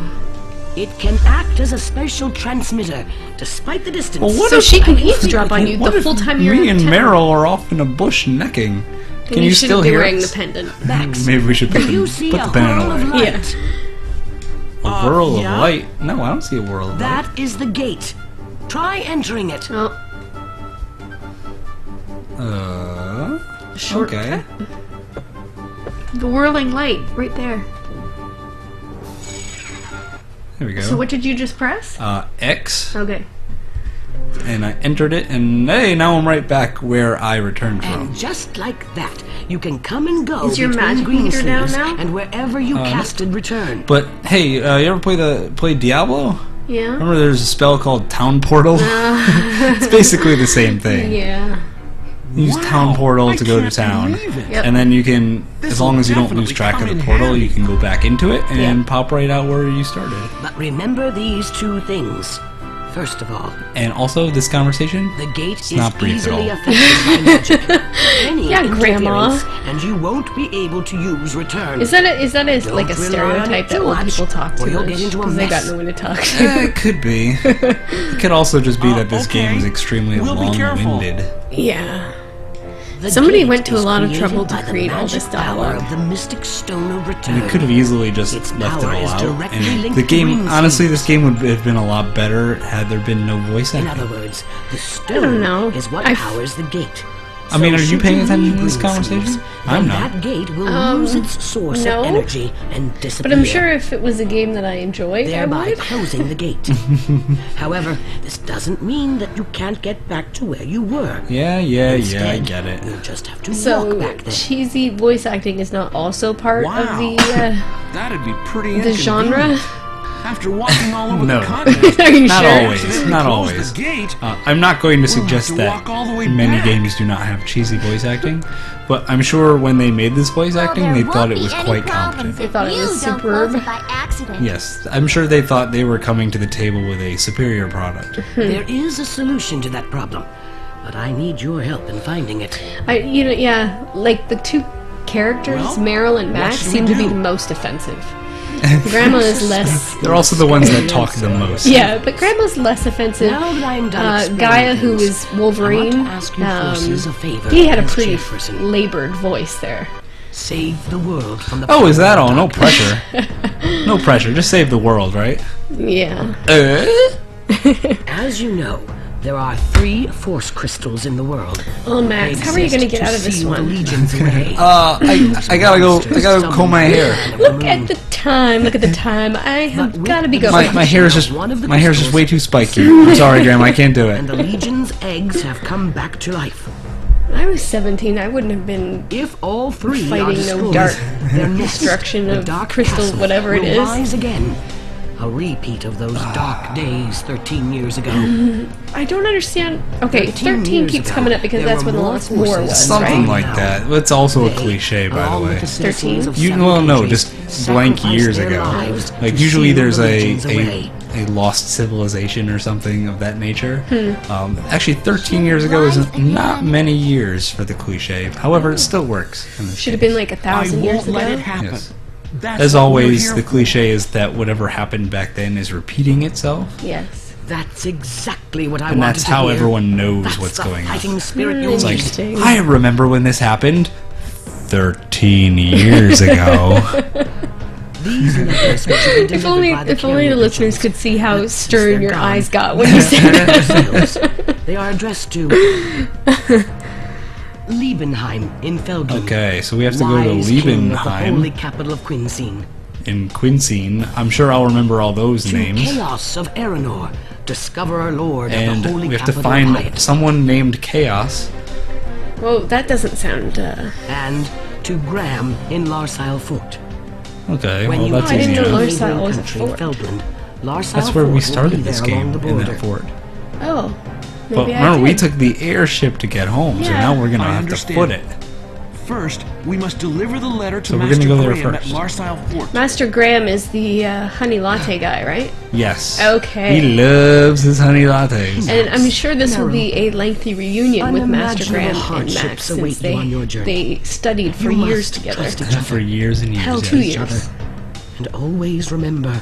It can act as a spatial transmitter, despite the distance. Well, what so if she can I can eavesdrop on you What the if full time you're me in and town. Meryl are off in a bush necking? Then Can you shouldn't still be hear wearing us? the pendant. Max, Maybe we should put do you the, see put a the pendant whirl of away. light? A whirl yeah. of light? No, I don't see a whirl of light. That is the gate. Try entering it. Oh, shortcut. Okay. The whirling light right there. There we go. So what did you just press? X, Okay. and I entered it, and hey, now I'm right back where I returned from. And just like that, you can come and go Is your between magic green meter down sleeves now? and wherever you casted return. But hey, you ever play Diablo? Yeah. Remember, there's a spell called Town Portal. It's basically the same thing. Yeah. You use Wow, Town Portal I to go to can't town, believe it. Yep. and then you can, This as long will as you don't lose definitely track of come the in portal, handy. you can go back into it and Yep. pop right out where you started. But remember these two things. First of all, And also, this conversation, the gate is not brief at easily all. affected by magic. Any Yeah, Grandma. interference, and you won't be able to use return. Is that like a Don't rely on stereotype it that too old much, people talk or too you'll much get into a because they got mess. no one to talk to? It could be. It could also just be that this okay. game is extremely We'll be careful. long-winded. Yeah. The Somebody gate went to a is lot of created trouble to by the create all magic this power dialogue. of the Mystic Stone of Return. And it could have easily just Its left it power all is out. directly And linked the to game, green honestly, sleeves. this game would have been a lot better had there been no voice In acting. other words, the don't know. stone is what I powers the gate. I mean, are you should paying attention to leave this conversation? Green I'm then not. That gate will lose its source no. of energy and disappear. But I'm sure if it was a game that I enjoyed, I thereby would. closing the gate. However, this doesn't mean that you can't get back to where you were. Yeah, I Instead, get it. You'll just have to walk So back there. cheesy voice acting is not also part of the That'd be pretty the genre. After walking all over No. the continent, Are you Not sure? always. accidentally Not closed always. the gate. I'm not going to suggest have to that walk all the way many back. games do not have cheesy voice acting, but I'm sure when they made this voice acting, they thought it was quite competent. They thought it was superb. By accident. Yes, I'm sure they thought they were coming to the table with a superior product. There is a solution to that problem, but I need your help in finding it. Like the two characters, Well, Meryl and Max, should we seem to be do? the most offensive. Grandma is less. They're also the ones that talk the most. Yeah, but Grandma's less offensive. Now that I'm done Gaia, explaining who things, is Wolverine, I want to ask your forces a favor he had a as pretty chairperson. labored voice there. Save the world from the Oh, is that power all? of No darkness. pressure. No pressure. Just save the world, right? Yeah. As you know, there are 3 force crystals in the world. Oh, Max, how are you going to get out of this The one? legions away. I gotta go comb my hair. Look at the time. Look at the time. I have got to be going. My hair is just way too spiky. I'm sorry, Graham, I can't do And it. the legion's eggs have come back to life. I was 17. I wouldn't have been If all 3 are fighting no destroyed, dark their nest, destruction the of dark crystals, castle, whatever it will is. rise again. A repeat of those dark days 13 years ago. I don't understand. Okay, 13 13 years keeps ago, coming up because there that's were when the more Lost War forces. was, Something right? like that. It's also a They, cliche, by the along way. with the citizens of You 7 well, no, countries, just blank sacrificed years their ago. lives Like to usually seal there's the a legions away. lost civilization or something of that nature. Actually, 13 years ago is not many years for the cliche. However, it still works. in this Should have case. been like I 1,000 years won't let it ago. happen. Yes. That's As what we're always, here the for. cliche is that whatever happened back then is repeating itself, Yes. That's exactly what I and wanted that's to how hear. everyone knows That's what's the going on. fighting spirit you It's need. like, Interesting. I remember when this happened 13 years ago. These letters which have been If only, delivered by if only the carrier listeners pigeons. could see how But since stern they're your gone, eyes got when you said that. They are addressed to Liebenheim in Feldland. Okay, so we have to go to Wise king of the holy Liebenheim capital of Quinseen. in Quinseen. I'm sure I'll remember all those To names. Chaos of Aranor, discoverer lord of And the holy we have to capital of find Hyatt. someone named Chaos. Well, that doesn't sound. And to Graham in Larsile Fort. Okay, When well you that's I didn't easy know enough. Larsile neighboring was a country, fort. Feldland, Larsile That's where we Fort will started be this there game, along the in border. that fort. Oh. But Maybe I remember, we did. took the airship to get home, so Yeah. now we're gonna I have to understand. foot it. First, we must deliver the letter to So we're Master gonna go there Graham at first. Larsile Fort. Master Graham is the honey latte guy, right? Yes. Okay. He loves his honey lattes. And I'm sure this will be a lengthy reunion with Master Unimaginable Graham and hardships Max since await you on your journey. they studied for You years must together. trust each other. For years and years. Hell, yes. 2 each other. years. And always remember,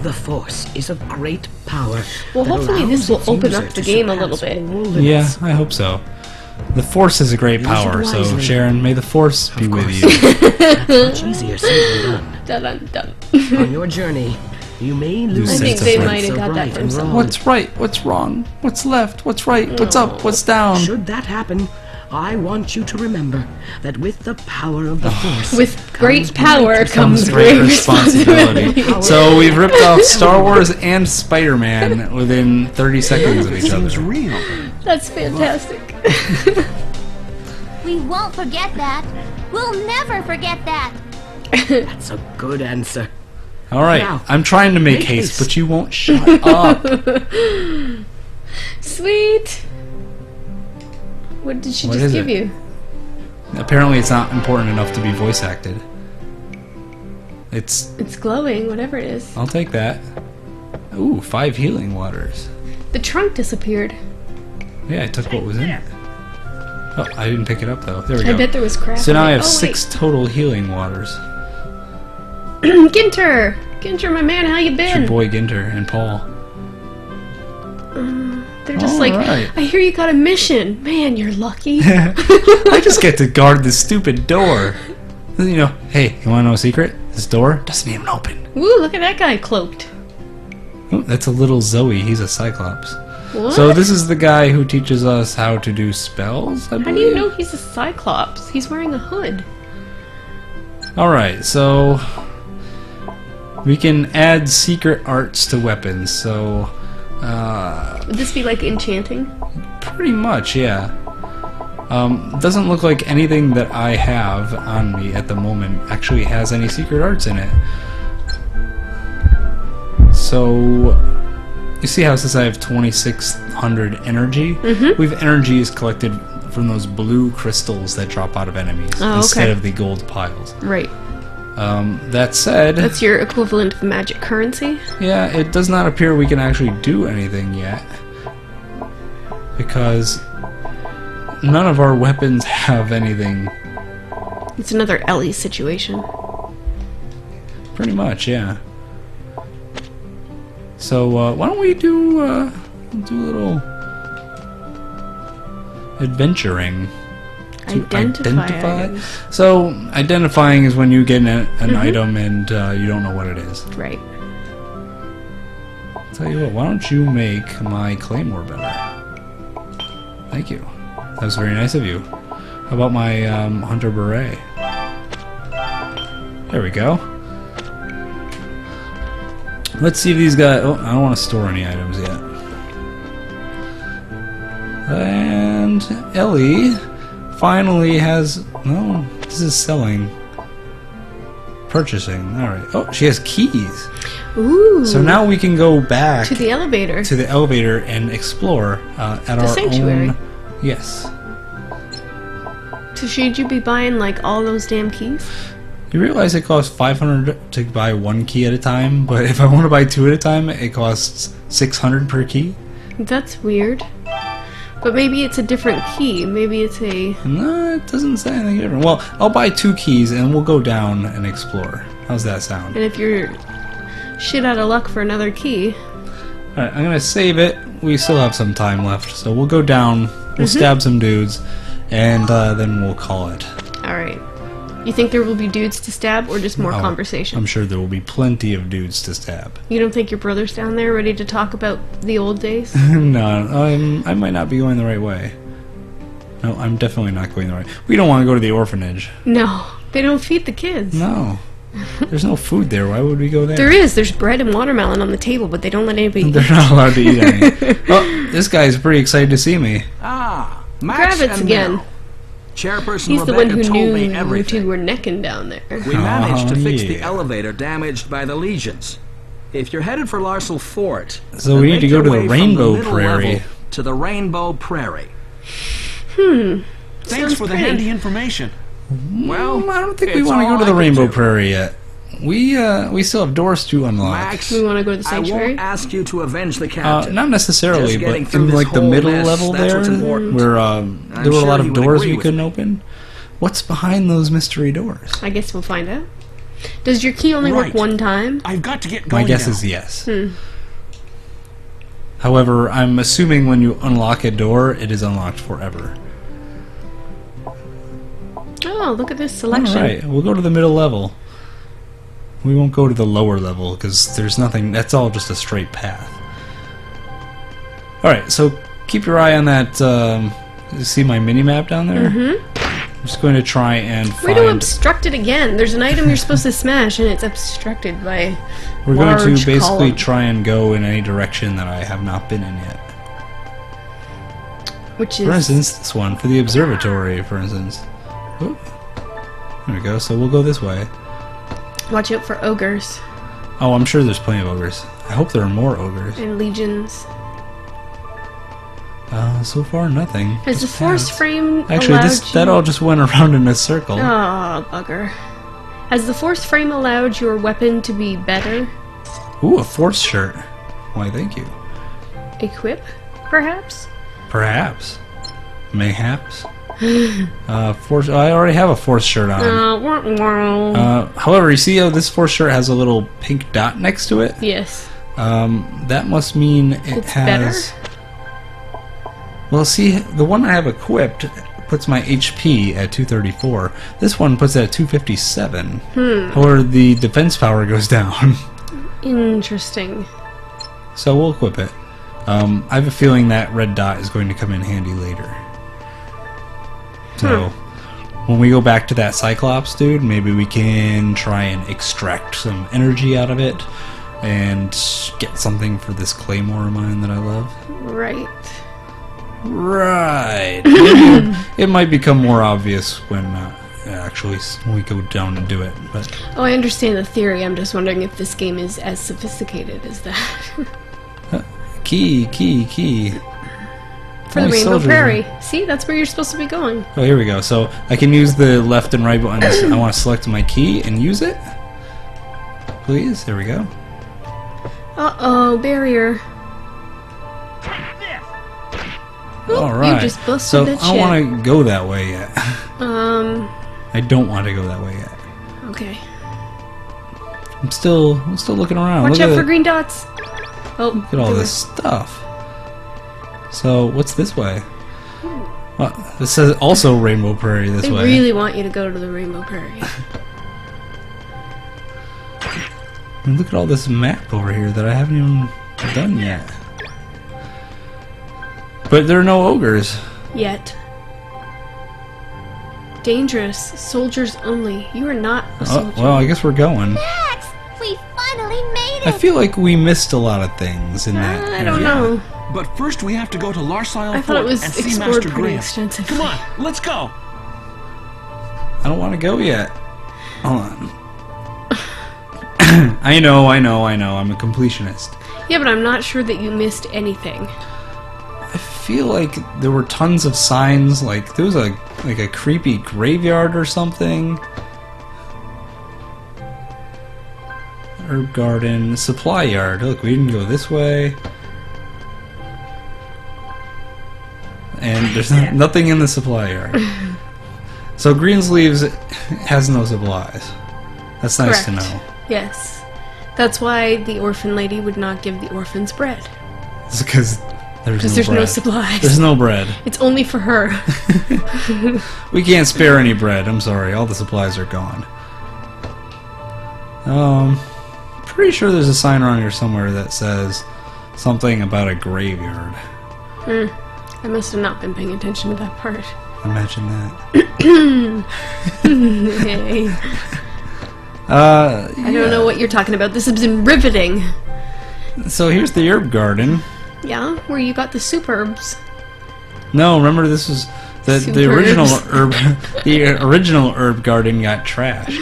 the Force is a great power. Well, that hopefully allows this will its open user up the to game a surpass little bit. all limits. Yeah, I hope so. The Force is a great Use it power, so wisely. Sharon, may the Force be Of with course. you. That's much easier said than Dun, dun, done. done. On your journey, you may lose I think the they sense might have of got that right from and someone. wrong. What's right? What's wrong? What's left? What's right? What's up? What's down? Should that happen, I want you to remember that with the power of the Force, With great power comes Great great responsibility. So we've ripped off Star Wars and Spider-Man within 30 seconds of each Seems other. real. That's fantastic. We won't forget that. We'll never forget that. that's a good answer. All right, Now, I'm trying to make make haste, haste. but you won't shut up. Sweet. What did she What just is give it? you? Apparently, it's not important enough to be voice acted. It's. It's glowing, whatever it is. I'll take that. Ooh, 5 healing waters. The trunk disappeared. Yeah, I took what was in it. Oh, I didn't pick it up though. There we I go. bet there was crap. So in now I it. have Oh, 6 total healing waters. Wait. Ginter! Ginter, my man, how you It's your been? boy Ginter and Paul. They're just like, Alright. I hear you got a mission. Man, you're lucky. I just get to guard this stupid door. You know, hey, you want to know a secret? This door doesn't even open. Ooh, look at that guy cloaked. Oh, that's a little Zoe. He's a Cyclops. What? So this is the guy who teaches us how to do spells, I believe? How do you know he's a Cyclops? He's wearing a hood. Alright, so we can add secret arts to weapons, so Would this be like enchanting? pretty much, yeah. Doesn't look like anything that I have on me at the moment actually has any secret arts in it. So you see how it says I have 2,600 energy? We've energies collected from those blue crystals that drop out of enemies instead of the gold piles. Right. That said... That's your equivalent of magic currency? Yeah, it does not appear we can actually do anything yet. Because none of our weapons have anything. It's another Ellie situation. Pretty much, yeah. So, why don't we do a little adventuring to Identify items. So, identifying is when you get an item and you don't know what it is. Right. Tell you what, why don't you make my claymore better? Thank you. That was very nice of you. How about my hunter beret? There we go. Let's see if these guys... Oh, I don't want to store any items yet. And Ellie finally has... No, this is selling. Purchasing. Alright. Oh, she has keys. Ooh. So now we can go back to the elevator. To the elevator and explore at our sanctuary. own... Yes. So should you be buying like all those damn keys? You realize it costs 500 to buy one key at a time, but if I want to buy two at a time, it costs 600 per key? That's weird. But maybe it's a different key. Maybe it's a... No, it doesn't say anything different. Well, I'll buy 2 keys and we'll go down and explore. How's that sound? And if you're shit out of luck for another key... Alright, I'm gonna save it. We still have some time left, so we'll go down, we'll stab some dudes, and then we'll call it. Alright. You think there will be dudes to stab, or just more Oh, conversation? I'm sure there will be plenty of dudes to stab. You don't think your brother's down there ready to talk about the old days? No, I might not be going the right way. No, I'm definitely not going the right way. We don't want to go to the orphanage. No. They don't feed the kids. No. There's no food there. Why would we go there? There is. There's bread and watermelon on the table, but they don't let anybody They're eat. not allowed to eat any. Oh, this guy's pretty excited to see me. Ah, Max Kravitz and again. Meryl. Chairperson He's the Rebecca one who told knew me you everything. two were necking down there. We managed to fix the yeah. elevator damaged by the legions. If you're headed for Larsal Fort, So then we need make to go your to the way from Rainbow middle Prairie. level to the Rainbow Prairie. Thanks Sounds for the pretty. handy information. Well, I don't think we it's want to go all to the I can Rainbow do. Prairie yet. We still have doors to unlock. Max, We wanna go to the I sanctuary? won't ask you to avenge the captain. Not necessarily, Just getting but through in this like the whole middle mess, level that's there, what's important. where there were a sure lot he of would doors agree we with couldn't me. open. What's behind those mystery doors? I guess we'll find out. Does your key only work Right. one time? I've got to get My going guess now. is yes. However, I'm assuming when you unlock a door, it is unlocked forever. Oh, look at this selection. Alright, we'll go to the middle level. We won't go to the lower level, because there's nothing... That's all just a straight path. Alright, so keep your eye on that... you see my mini-map down there? I'm just going to try and Way to find... obstruct it again. There's an item you're supposed to smash, and it's obstructed by We're going to large basically column. try and go in any direction that I have not been in yet. Which For is... instance, this one, for the observatory, for instance. Oop. There we go, so we'll go this way. Watch out for ogres Oh, I'm sure there's plenty of ogres. I hope there are more ogres. and legions. So far, nothing. Has the Just force paths. frame Actually, allowed that you... all just went around in a circle. Oh, bugger. Has the force frame allowed your weapon to be better? Ooh, a force shirt. Why, thank you. Equip, perhaps? Perhaps. Mayhaps. Force. I already have a force shirt on. However, you see how this force shirt has a little pink dot next to it? Yes. That must mean it It's has... Well, see, the one I have equipped puts my HP at 234. This one puts it at 257. However, the defense power goes down. Interesting. So we'll equip it. I have a feeling that red dot is going to come in handy later. So, when we go back to that Cyclops dude, maybe we can try and extract some energy out of it and get something for this claymore of mine that I love. Right. Right. Maybe it might become more obvious when when we go down and do it. But Oh, I understand the theory. I'm just wondering if this game is as sophisticated as that. Key. For the Rainbow Prairie. See, that's where you're supposed to be going. Oh, here we go. So I can use the left and right buttons. I want to select my key and use it. Please. There we go. Uh-oh, barrier. Oop, All right. You just busted so that I don't want to go that way yet. I don't want to go that way yet. Okay. I'm still looking around. Watch Look out at for green dots. Oh, Look at all this stuff. So what's this way? Well, this says also Rainbow Prairie this way. I really want you to go to the Rainbow Prairie. And look at all this map over here that I haven't even done yet. But there are no ogres. Yet. Dangerous. Soldiers only. You are not a soldier. Oh, well, I guess we're going. Max, we finally made I it. feel like we missed a lot of things in that. I don't know. But first we have to go to Larsile I thought it Fort was and see explored Master pretty Graham. extensively. Come on, let's go. I don't want to go yet. Hold on. I know. I'm a completionist. Yeah, but I'm not sure that you missed anything. I feel like there were tons of signs. Like there was a creepy graveyard or something. Herb garden, supply yard. Look, we didn't go this way. And there's nothing in the supply yard. So Greensleeves has no supplies. That's nice to know. Yes. That's why the orphan lady would not give the orphans bread. It's because there's no supplies. There's no bread. It's only for her. We can't spare any bread. I'm sorry. All the supplies are gone. Pretty sure there's a sign around here somewhere that says something about a graveyard. I must have not been paying attention to that part. Imagine that. Hey. I I don't know what you're talking about. This has been riveting. So here's the herb garden. Yeah, where you got the superbs. No, remember this was the original herb. The original herb garden got trashed,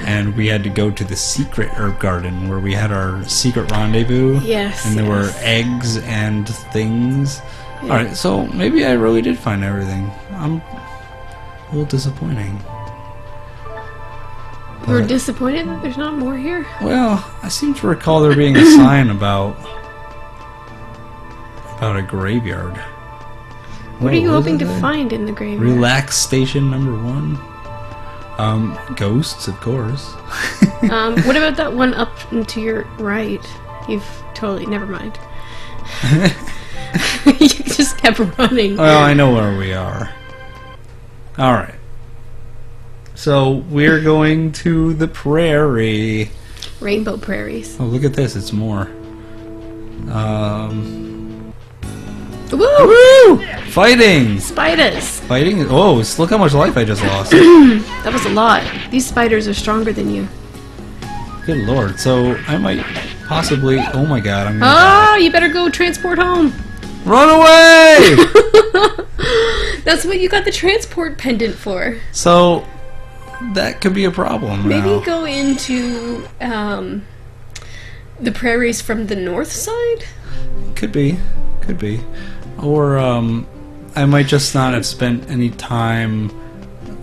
and we had to go to the secret herb garden where we had our secret rendezvous. Yes. And there were eggs and things. Yeah. All right, so maybe I really did find everything. I'm a little disappointing. You were disappointed that there's not more here? Well, I seem to recall there being a sign about a graveyard. What are you hoping to find in the graveyard? Relax station number 1. Ghosts, of course. What about that one up and to your right? You've totally... Never mind. You just kept running. Well, I know where we are. Alright. So, we're going to the prairie. Rainbow prairies. Oh, look at this. It's more. Woo! Woo! Fighting! Spiders! Fighting? Oh, look how much life I just lost. That was a lot. These spiders are stronger than you. Good lord. So, I might possibly... Oh my god, I'm gonna Oh, you better go transport home. Run away! That's what you got the transport pendant for. So, that could be a problem Maybe now. go into the prairies from the north side? Could be. Could be. Or, I might just not have spent any time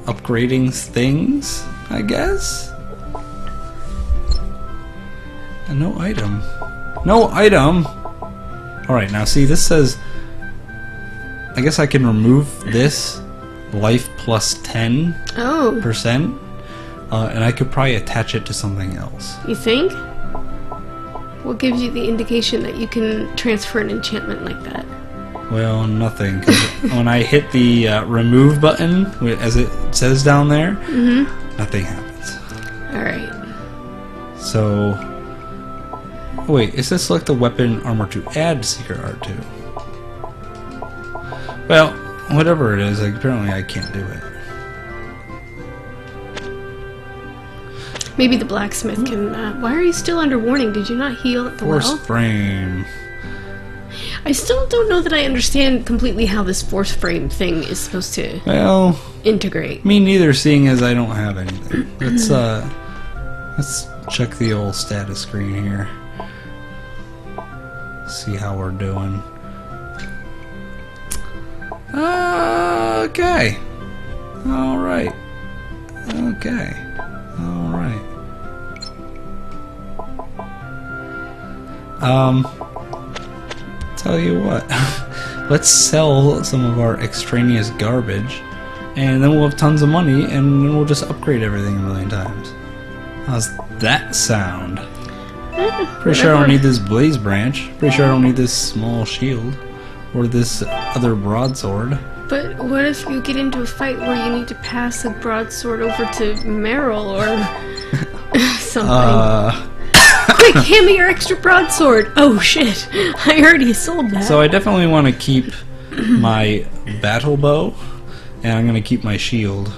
upgrading things, I guess? And no item. No item! Alright, now see, this says... I guess I can remove this life plus 10%. Oh. And I could probably attach it to something else. You think? What gives you the indication that you can transfer an enchantment like that? Well, nothing. 'Cause when I hit the remove button, as it says down there, nothing happens. Alright. So, Wait, it says select the weapon armor to add secret art to. Well, whatever it is, apparently I can't do it. Maybe the blacksmith can... why are you still under warning? Did you not heal at the Force well? frame. I still don't know that I understand completely how this force frame thing is supposed to Well, integrate. me neither, seeing as I don't have anything. Let's check the old status screen here. See how we're doing. Okay. Alright. Okay. Alright. Tell you what. Let's sell some of our extraneous garbage, and then we'll have tons of money, and then we'll just upgrade everything a million times. How's that sound? Pretty sure I don't need this blaze branch. Pretty sure I don't need this small shield. Or this other broadsword. But what if you get into a fight where you need to pass a broadsword over to Meryl or something? Quick, hand me your extra broadsword! Oh shit, I already sold that. So I definitely want to keep my battle bow, and I'm going to keep my shield.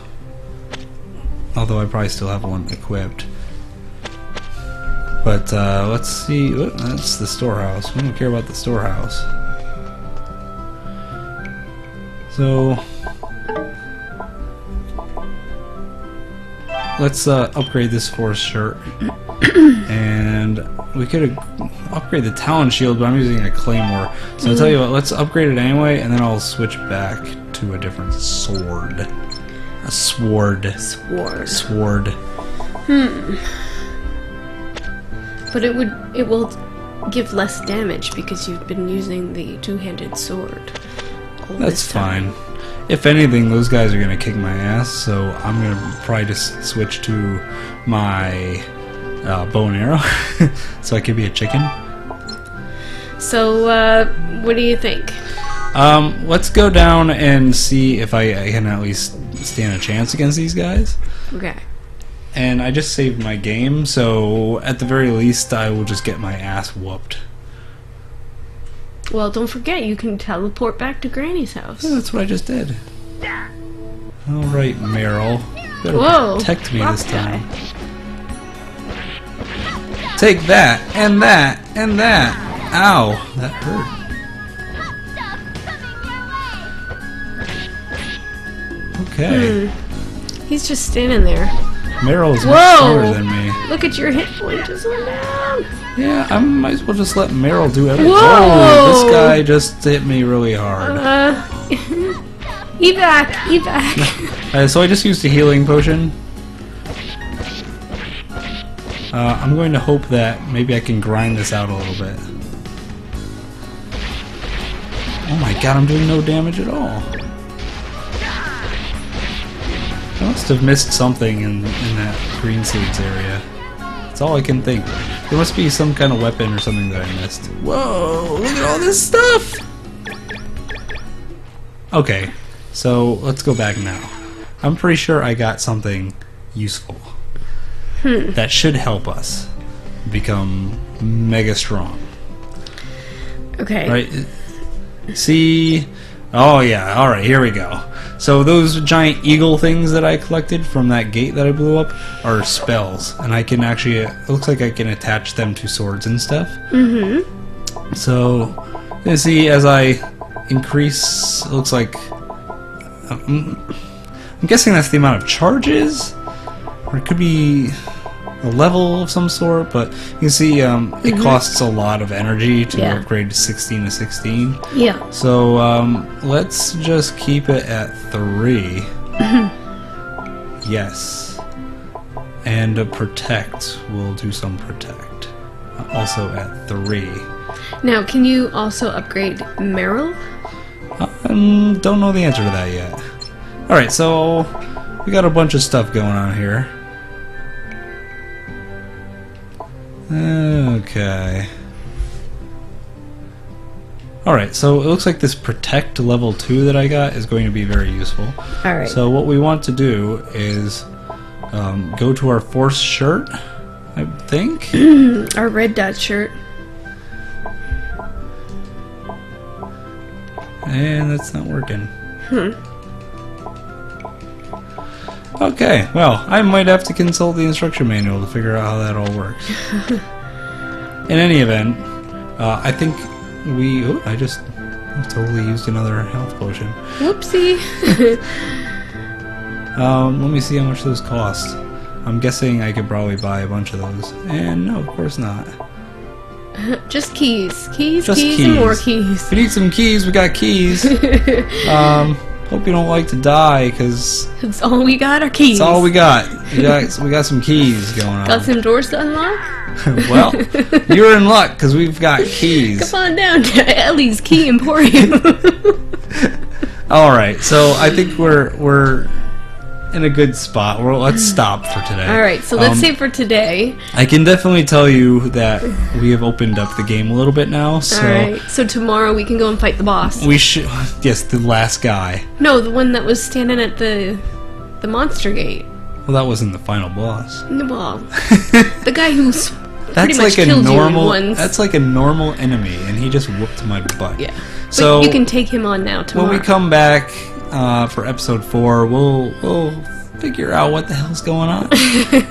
Although I probably still have one equipped. But let's see. Oh, that's the storehouse. We don't care about the storehouse. So let's upgrade this force shirt, and we could upgrade the talon shield, but I'm using a claymore. So I'll tell you what, let's upgrade it anyway, and then I'll switch back to a different sword. A sword. Sword. But it will give less damage because you've been using the two-handed sword. That's fine. If anything, those guys are gonna kick my ass, so I'm gonna probably just switch to my bow and arrow, so I could be a chicken. So, what do you think? Let's go down and see if I can at least stand a chance against these guys. Okay. And I just saved my game, so at the very least, I will just get my ass whooped. Well, don't forget, you can teleport back to Granny's house. Yeah, that's what I just did. Alright, Meryl. Better protect me this time. Take that, and that, and that. Ow, that hurt. Okay. He's just standing there. Meryl is much stronger than me. Look at your hit point just went down. Yeah, I might as well just let Meryl do everything. Whoa! Oh, this guy just hit me really hard. Evac. So I just used a healing potion. I'm going to hope that maybe I can grind this out a little bit. Oh my god, I'm doing no damage at all. I must have missed something in that green sleeves area. That's all I can think. There must be some kind of weapon or something that I missed. Whoa, look at all this stuff! Okay, so let's go back now. I'm pretty sure I got something useful. That should help us become mega strong. Okay. Right? See? Oh yeah, alright, here we go. So those giant eagle things that I collected from that gate that I blew up are spells, and I can actually, it looks like I can attach them to swords and stuff. So, you see, as I increase, it looks like, I'm guessing that's the amount of charges, or it could be a level of some sort, but you can see it costs a lot of energy to upgrade to 16 to 16. Yeah. So let's just keep it at 3. Yes. And protect. We'll do some protect. Also at 3. Now, can you also upgrade Meryl? Don't know the answer to that yet. Alright, so we got a bunch of stuff going on here. Okay. Alright, so it looks like this Protect level 2 that I got is going to be very useful. Alright. So what we want to do is go to our Force shirt, I think. Our red dot shirt. And that's not working. Okay, well, I might have to consult the instruction manual to figure out how that all works. In any event, I think we... Oh, I just totally used another health potion. Whoopsie. Let me see how much those cost. I'm guessing I could probably buy a bunch of those. And no, of course not. Just keys. Keys, Just keys, keys. and more keys. If you need some keys, we got keys. Hope you don't like to die, because That's all we got are keys. that's all we got. We got some keys going on. Got some doors to unlock? Well, you're in luck, because we've got keys. Come on down to Ellie's Key Emporium. Alright, so I think we're in a good spot. Let's stop for today. Alright, so let's say for today. I can definitely tell you that we have opened up the game a little bit now. So Alright, so tomorrow we can go and fight the boss. we should. Yes, the last guy. No, the one that was standing at the monster gate. Well, that wasn't the final boss. Well, the guy who's pretty That's much like a killed normal. you once. That's like a normal enemy, and he just whooped my butt. Yeah. So but you can take him on now tomorrow. when we come back for episode 4, we'll figure out what the hell's going on.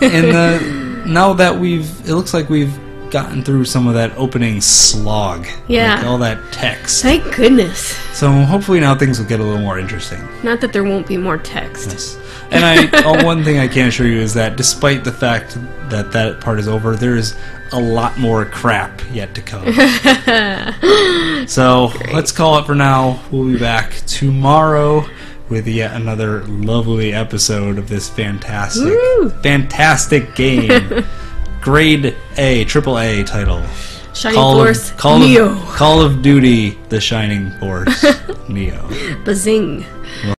And now that it looks like we've gotten through some of that opening slog. Yeah. Like all that text. Thank goodness. So hopefully now things will get a little more interesting. Not that there won't be more text. Yes. And one thing I can assure you is that despite the fact that that part is over, there is a lot more crap yet to come. So let's call it for now. We'll be back tomorrow with yet another lovely episode of this fantastic game. Grade A, triple A title. Shining Force Neo. Call of Duty: The Shining Force Neo. Bazing. We'll